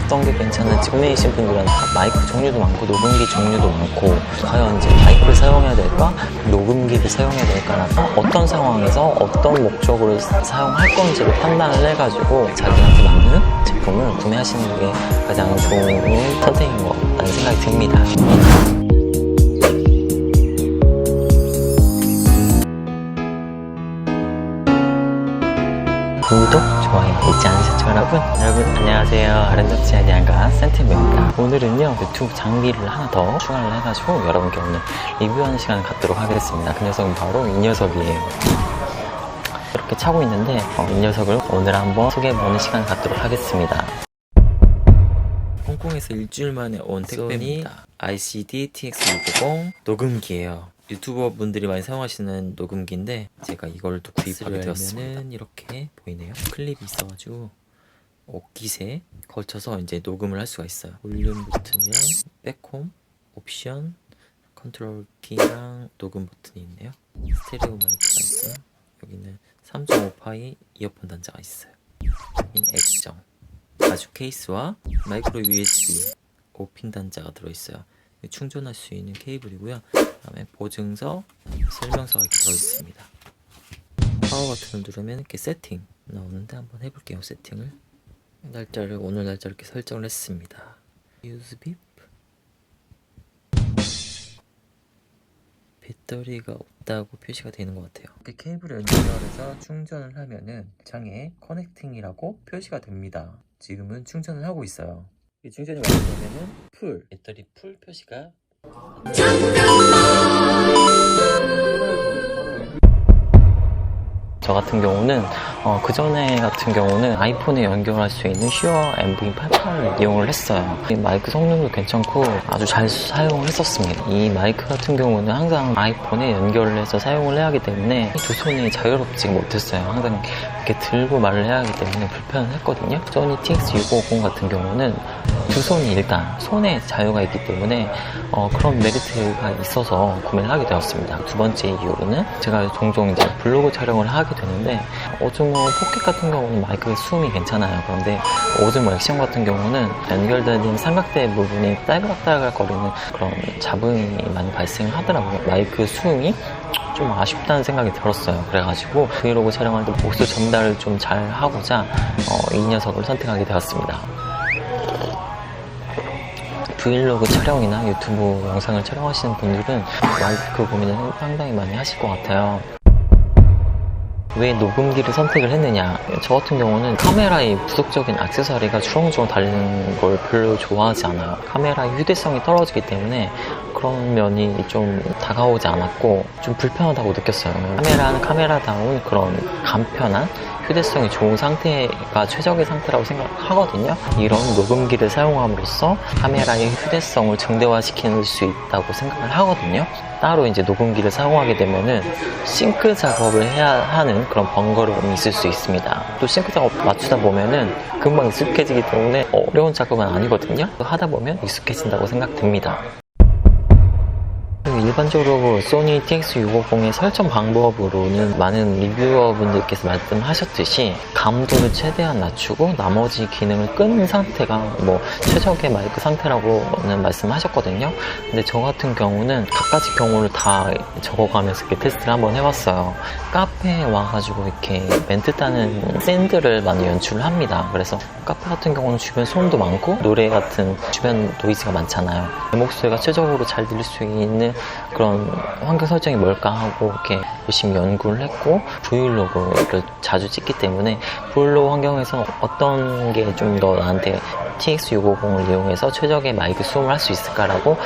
어떤 게 괜찮을지 고민이신 분들은 마이크 종류도 많고 녹음기 종류도 많고 과연 이제 마이크를 사용해야 될까? 녹음기를 사용해야 될까라서 어떤 상황에서 어떤 목적으로 사용할 건지를 판단을 해가지고 자기한테 맞는 제품을 구매하시는 게 가장 좋은 선택인 것 같다는 생각이 듭니다. 구독, 좋아요 잊지 않으셨죠 여러분? 여러분 안녕하세요. 아름답지 아니한가 센티입니다. 오늘은요 유튜브 장비를 하나 더 추가를 해가지고 여러분께 오늘 리뷰하는 시간을 갖도록 하겠습니다. 그 녀석은 바로 이 녀석이에요. 이렇게 차고 있는데 이 녀석을 오늘 한번 소개해보는 시간을 갖도록 하겠습니다. 홍콩에서 일주일 만에 온 택배입니다. ICD TX650 녹음기예요. 유튜버 분들이 많이 사용하시는 녹음기인데 제가 이걸 또 구입하게 되었습니다. 이렇게 보이네요. 클립이 있어가지고 옷깃에 걸쳐서 이제 녹음을 할 수가 있어요. 볼륨 버튼이랑 백홈, 옵션, 컨트롤 키랑 녹음 버튼이 있네요. 스테레오 마이크가 있고요. 여기는 3.5파이 이어폰 단자가 있어요. 여기는 액정, 가죽 케이스와 마이크로 USB 5핀 단자가 들어있어요. 충전할 수 있는 케이블이고요. 그다음에 보증서, 설명서가 이렇게 들어있습니다. 파워 버튼을 누르면 이렇게 세팅 나오는데 한번 해볼게요. 세팅을 날짜를 오늘 날짜 이렇게 설정을 했습니다. USB 배터리가 없다고 표시가 되는 것 같아요. 이렇게 케이블을 연결해서 충전을 하면은 창에 커넥팅이라고 표시가 됩니다. 지금은 충전을 하고 있어요. 이 충전이 완료되면은 풀 배터리 풀 표시가 저 같은 경우는 그 전에 같은 경우는 아이폰에 연결할 수 있는 슈어 MV88을 이용을 했어요. 이 마이크 성능도 괜찮고 아주 잘 사용을 했었습니다. 이 마이크 같은 경우는 항상 아이폰에 연결을 해서 사용을 해야 하기 때문에 두 손이 자유롭지 못했어요. 항상 이렇게 들고 말을 해야 하기 때문에 불편을 했거든요. 소니 TX650 같은 경우는 두 손이 일단 손에 자유가 있기 때문에 그런 메리트가 있어서 구매를 하게 되었습니다. 두 번째 이유로는 제가 종종 이제 블로그 촬영을 하게 되는데 오즈모 포켓 같은 경우는 마이크 수음이 괜찮아요. 그런데 오즈모 액션 같은 경우는 연결된 삼각대 부분이 딸깍딸깍 거리는 그런 잡음이 많이 발생을 하더라고요. 마이크 수음이 좀 아쉽다는 생각이 들었어요. 그래가지고 브이로그 촬영할 때 목소리 전달을 좀 잘 하고자 이 녀석을 선택하게 되었습니다. 브이로그 촬영이나 유튜브 영상을 촬영하시는 분들은 마이크 고민을 상당히 많이 하실 것 같아요. 왜 녹음기를 선택을 했느냐? 저 같은 경우는 카메라에 부속적인 액세서리가 주렁주렁 달리는 걸 별로 좋아하지 않아요. 카메라의 휴대성이 떨어지기 때문에 그런 면이 좀 다가오지 않았고 좀 불편하다고 느꼈어요. 카메라는 카메라다운 그런 간편한 휴대성이 좋은 상태가 최적의 상태라고 생각하거든요. 이런 녹음기를 사용함으로써 카메라의 휴대성을 증대화시킬 수 있다고 생각을 하거든요. 따로 이제 녹음기를 사용하게 되면은 싱크 작업을 해야 하는 그런 번거로움이 있을 수 있습니다. 또 싱크 작업 맞추다 보면은 금방 익숙해지기 때문에 어려운 작업은 아니거든요. 하다 보면 익숙해진다고 생각됩니다. 일반적으로 소니 TX650의 설정 방법으로는 많은 리뷰어분들께서 말씀하셨듯이 감도를 최대한 낮추고 나머지 기능을 끄는 상태가 뭐 최적의 마이크 상태라고는 말씀하셨거든요. 근데 저 같은 경우는 갖가지 경우를 다 적어가면서 이렇게 테스트를 한번 해봤어요. 카페에 와가지고 이렇게 멘트 따는 샌들을 많이 연출을 합니다. 그래서 카페 같은 경우는 주변 소음도 많고 노래 같은 주변 노이즈가 많잖아요. 내 목소리가 최적으로 잘 들릴 수 있는 그런 환경 설정이 뭘까 하고 이렇게 열심히 연구를 했고 브이로그를 자주 찍기 때문에 브이로그 환경에서 어떤 게 좀 더 나한테 TX650을 이용해서 최적의 마이크 수음을 할 수 있을까라고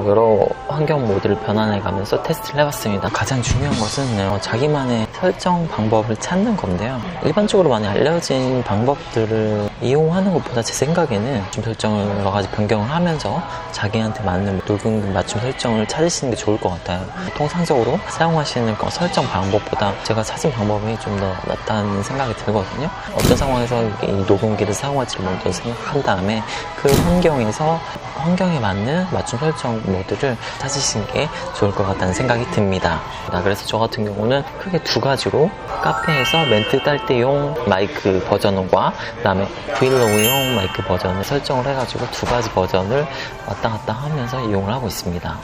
여러 환경 모드를 변환해 가면서 테스트를 해봤습니다. 가장 중요한 것은 자기만의 설정 방법을 찾는 건데요. 일반적으로 많이 알려진 방법들을 이용하는 것보다 제 생각에는 좀 설정을 여러 가지 변경을 하면서 자기한테 맞는 녹음 맞춤 설정을 찾으시는 게 좋을 것 같아요. 통상적으로 사용하시는 설정 방법보다 제가 찾은 방법이 좀 더 낫다는 생각이 들거든요. 어떤 상황에서 이 녹음기를 사용할지 먼저 생각한 다음에 그 환경에서 환경에 맞는 맞춤 설정 모드를 찾으시는 게 좋을 것 같다는 생각이 듭니다. 그래서 저 같은 경우는 크게 두 가지로 카페에서 멘트 딸 때용 마이크 버전과 그 다음에 브이로그용 마이크 버전을 설정을 해가지고 두 가지 버전을 왔다 갔다 하면서 이용을 하고 있습니다.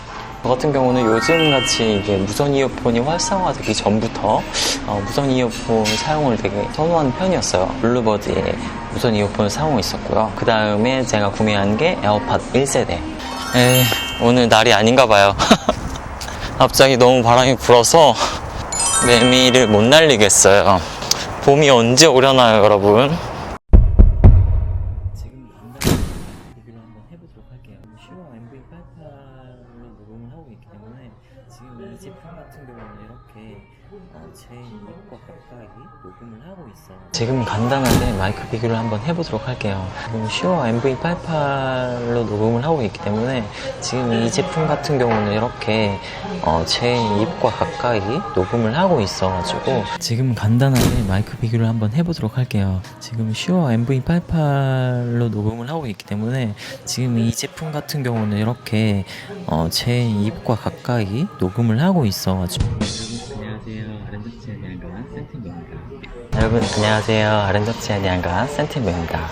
저 같은 경우는 요즘같이 이게 무선 이어폰이 활성화되기 전부터 무선 이어폰 사용을 되게 선호하는 편이었어요. 블루버드의 무선 이어폰을 사용하고 있었고요. 그 다음에 제가 구매한 게 에어팟 1세대. 오늘 날이 아닌가 봐요. 갑자기 너무 바람이 불어서 매미를 못 날리겠어요. 봄이 언제 오려나요, 여러분? 지금 간단한 리뷰를 한번 해보도록 할게요. 슈어 MV88로 녹음을 하고 있기 때문에 지금 이 제품 같은 경우는 이렇게 제 입과 가까이 녹음을 하고 있어요. 지금 간단하게 마이크 비교를 한번 해보도록 할게요. 지금 슈어 MV88로 녹음을 하고 있기 때문에 지금 이 제품 같은 경우는 이렇게 제 입과 가까이 녹음을 하고 있어가지고 지금 간단하게 마이크 비교를 한번 해보도록 할게요. 지금 슈어 MV88로 녹음을 하고 있기 때문에 지금 이 제품 같은 경우는 이렇게 제 입과 가까이 녹음을 하고 있어가지고 여러분 안녕하세요. 아름답지 아니한가 센티맨입니다.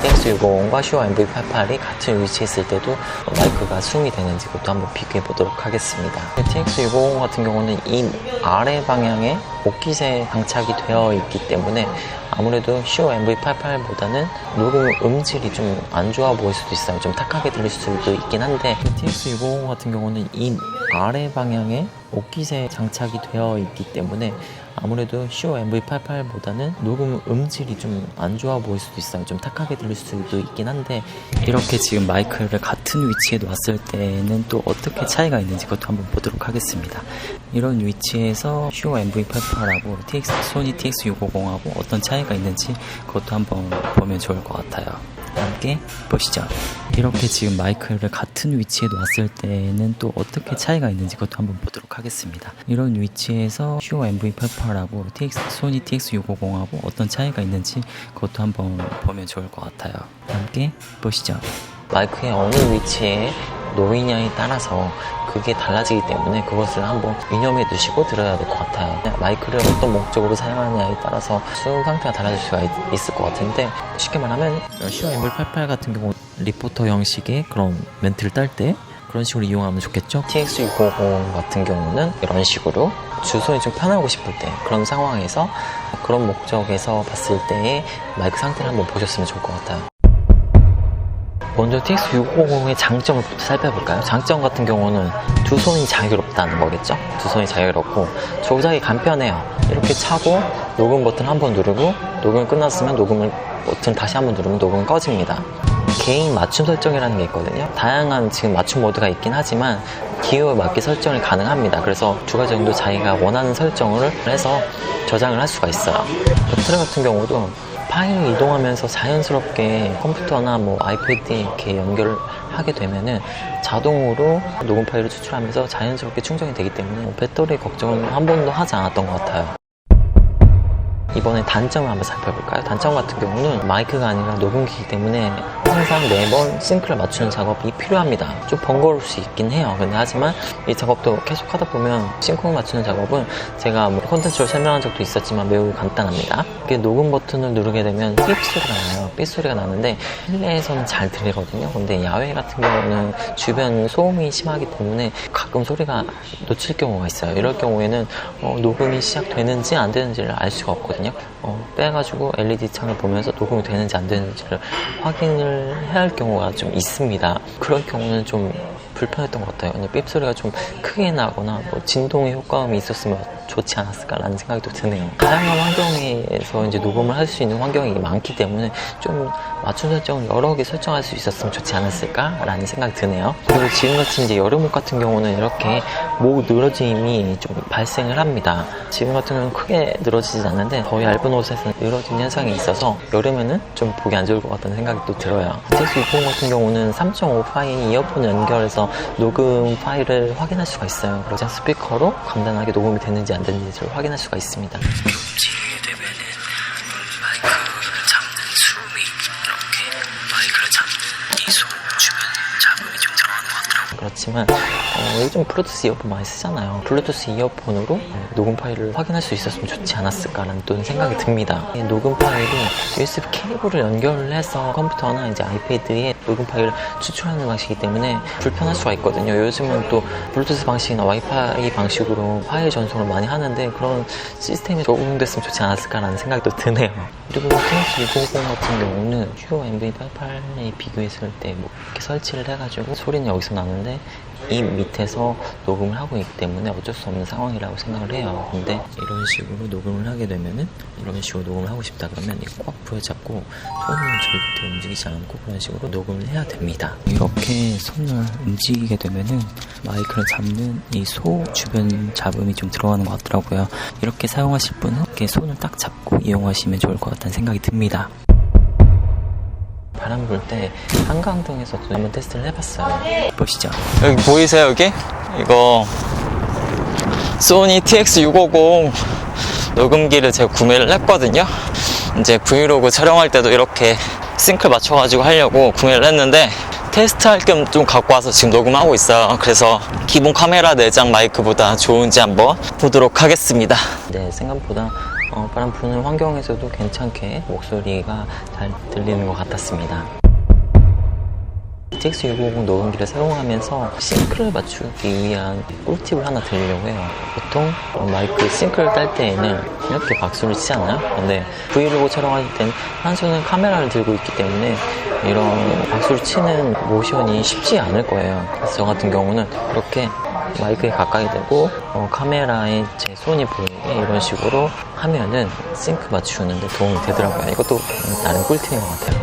TX650과 슈어 MV88이 같은 위치에 있을 때도 마이크가 수음이 되는지 그것도 한번 비교해 보도록 하겠습니다. TX650 같은 경우는 이 아래 방향에 옷깃에 장착이 되어 있기 때문에 아무래도 슈어 MV88보다는 녹음 음질이 좀 안 좋아 보일 수도 있어요. 좀 탁하게 들릴 수도 있긴 한데 TX650 같은 경우는 이 아래 방향에 옷깃에 장착이 되어 있기 때문에 아무래도 슈어 MV88보다는 녹음 음질이 좀 안 좋아 보일 수도 있어요. 좀 탁하게 들릴 수도 있긴 한데 이렇게 지금 마이크를 같은 위치에 놨을 때는 또 어떻게 차이가 있는지 그것도 한번 보도록 하겠습니다. 이런 위치에서 슈어 MV88하고 소니 TX650하고 어떤 차이가 있는지 그것도 한번 보면 좋을 것 같아요. 함께 보시죠. 이렇게 지금 마이크를 같은 위치에 놨을 때는 또 어떻게 차이가 있는지 그것도 한번 보도록 하겠습니다. 이런 위치에서 슈어 MV88하고 소니 TX650하고 어떤 차이가 있는지 그것도 한번 보면 좋을 것 같아요. 함께 보시죠. 마이크의 어느 위치에 놓이냐에 따라서 그게 달라지기 때문에 그것을 한번 유념해 두시고 들어야 될 것 같아요. 마이크를 어떤 목적으로 사용하느냐에 따라서 수음 상태가 달라질 수가 있을 것 같은데 쉽게 말하면 슈어 MV88 같은 경우 리포터 형식의 그런 멘트를 딸 때 그런 식으로 이용하면 좋겠죠. TX650 같은 경우는 이런 식으로 주소에 좀 편하고 싶을 때 그런 상황에서 그런 목적에서 봤을 때의 마이크 상태를 한번 보셨으면 좋을 것 같아요. 먼저 TX650의 장점을 부터 살펴볼까요? 장점 같은 경우는 두 손이 자유롭다는 거겠죠? 두 손이 자유롭고 조작이 간편해요. 이렇게 차고 녹음 버튼 한번 누르고 녹음이 끝났으면 녹음을 버튼 다시 한번 누르면 녹음이 꺼집니다. 개인 맞춤 설정이라는 게 있거든요. 다양한 지금 맞춤 모드가 있긴 하지만 기호에 맞게 설정이 가능합니다. 그래서 두 가지 정도 자기가 원하는 설정을 해서 저장을 할 수가 있어요. 배터리 같은 경우도 파일을 이동하면서 자연스럽게 컴퓨터나 뭐 아이패드에 이렇게 연결을 하게 되면은 자동으로 녹음 파일을 추출하면서 자연스럽게 충전이 되기 때문에 배터리 걱정은 한 번도 하지 않았던 것 같아요. 이번에 단점을 한번 살펴볼까요? 단점 같은 경우는 마이크가 아니라 녹음기이기 때문에 항상 매번 싱크를 맞추는 작업이 필요합니다. 좀 번거로울 수 있긴 해요. 근데 하지만 이 작업도 계속 하다 보면 싱크를 맞추는 작업은 제가 뭐 콘텐츠로 설명한 적도 있었지만 매우 간단합니다. 이렇게 녹음 버튼을 누르게 되면 삐 소리가 나요. 삐 소리가 나는데 실내에서는 잘 들리거든요. 근데 야외 같은 경우는 주변 소음이 심하기 때문에 가끔 소리가 놓칠 경우가 있어요. 이럴 경우에는 녹음이 시작되는지 안 되는지를 알 수가 없거든요. 빼가지고 LED 창을 보면서 녹음이 되는지 안 되는지를 확인을 해야 할 경우가 좀 있습니다. 그런 경우는 좀 불편했던 것 같아요. 근데 삐소리가 좀 크게 나거나 뭐 진동의 효과음이 있었으면 좋지 않았을까라는 생각이 또 드네요. 다양한 환경에서 이제 녹음을 할 수 있는 환경이 많기 때문에 좀 맞춤 설정을 여러 개 설정할 수 있었으면 좋지 않았을까라는 생각이 드네요. 그리고 지금같이 이제 여름 옷 같은 경우는 이렇게 목 늘어짐이 좀 발생을 합니다. 지금 같은 경우는 크게 늘어지지 않는데 더 얇은 옷에서 늘어진 현상이 있어서 여름에는 좀 보기 안 좋을 것 같다는 생각이 또 들어요. TX650 같은 경우는 3.5 파이 이어폰 연결해서 통해서 녹음 파일을 확인할 수가 있어요. 그래서 스피커로 간단하게 녹음이 됐는지 안 됐는지를 확인할 수가 있습니다. 진행이 되면은 마이크를 잡는 숨이 이렇게 마이크를 잡는 이 손 주변 잡음이 좀 들어가는 것 같더라고요. 그렇지만 요즘 블루투스 이어폰 많이 쓰잖아요. 블루투스 이어폰으로 녹음 파일을 확인할 수 있었으면 좋지 않았을까라는 또 생각이 듭니다. 이 녹음 파일이 USB 케이블을 연결을 해서 컴퓨터나 이제 아이패드에 녹음 파일을 추출하는 방식이기 때문에 불편할 수가 있거든요. 요즘은 또 블루투스 방식이나 와이파이 방식으로 파일 전송을 많이 하는데 그런 시스템이 적용됐으면 좋지 않았을까라는 생각이 또 드네요. 그리고 TX650 같은 경우는 슈어 MV88에 비교했을 때 뭐 이렇게 설치를 해가지고 소리는 여기서 나는데 이 밑에서 녹음을 하고 있기 때문에 어쩔 수 없는 상황이라고 생각을 해요. 근데 이런 식으로 녹음을 하게 되면은 이런 식으로 녹음을 하고 싶다 그러면 이거 꽉 부여잡고 손을 절대 움직이지 않고 그런 식으로 녹음을 해야 됩니다. 이렇게 손을 움직이게 되면은 마이크를 잡는 이 소 주변 잡음이 좀 들어가는 것 같더라고요. 이렇게 사용하실 분은 이렇게 손을 딱 잡고 이용하시면 좋을 것 같다는 생각이 듭니다. 바람 불 때 한강등에서도 한번 테스트를 해봤어요. 보시죠. 여기 보이세요? 여기? 이거 소니 TX650 녹음기를 제가 구매를 했거든요. 이제 브이로그 촬영할 때도 이렇게 싱크 맞춰가지고 하려고 구매를 했는데 테스트할 겸 좀 갖고 와서 지금 녹음하고 있어요. 그래서 기본 카메라 내장 마이크보다 좋은지 한번 보도록 하겠습니다. 네, 생각보다 바람 부는 환경에서도 괜찮게 목소리가 잘 들리는 것 같았습니다. TX650 녹음기를 사용하면서 싱크를 맞추기 위한 꿀팁을 하나 드리려고 해요. 보통 마이크 싱크를 딸 때에는 이렇게 박수를 치잖아요. 근데 브이로그 촬영할 때는 한 손은 카메라를 들고 있기 때문에 이런 박수를 치는 모션이 쉽지 않을 거예요. 그래서 저 같은 경우는 이렇게 마이크에 가까이 대고 카메라에 제 손이 보이게 이런 식으로 하면은 싱크 맞추는 데 도움이 되더라고요. 이것도 나름 꿀팁인 것 같아요.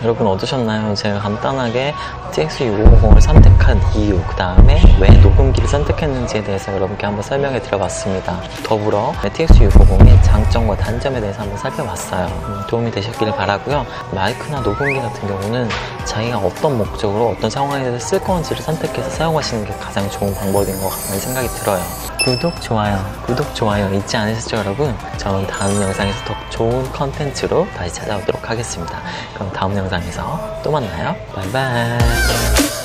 여러분 어떠셨나요? 제가 간단하게 TX650을 선택한 이유, 그 다음에 왜 녹음기를 선택했는지에 대해서 여러분께 한번 설명해 드려봤습니다. 더불어 TX650의 장점과 단점에 대해서 한번 살펴봤어요. 도움이 되셨기를 바라고요. 마이크나 녹음기 같은 경우는 자기가 어떤 목적으로 어떤 상황에서 쓸 건지를 선택해서 사용하시는 게 가장 좋은 방법인 것 같다는 생각이 들어요. 구독, 좋아요 잊지 않으셨죠 여러분? 저는 다음 영상에서 더 좋은 컨텐츠로 다시 찾아오도록 하겠습니다. 그럼 다음 영상에서 또 만나요. 바이바이.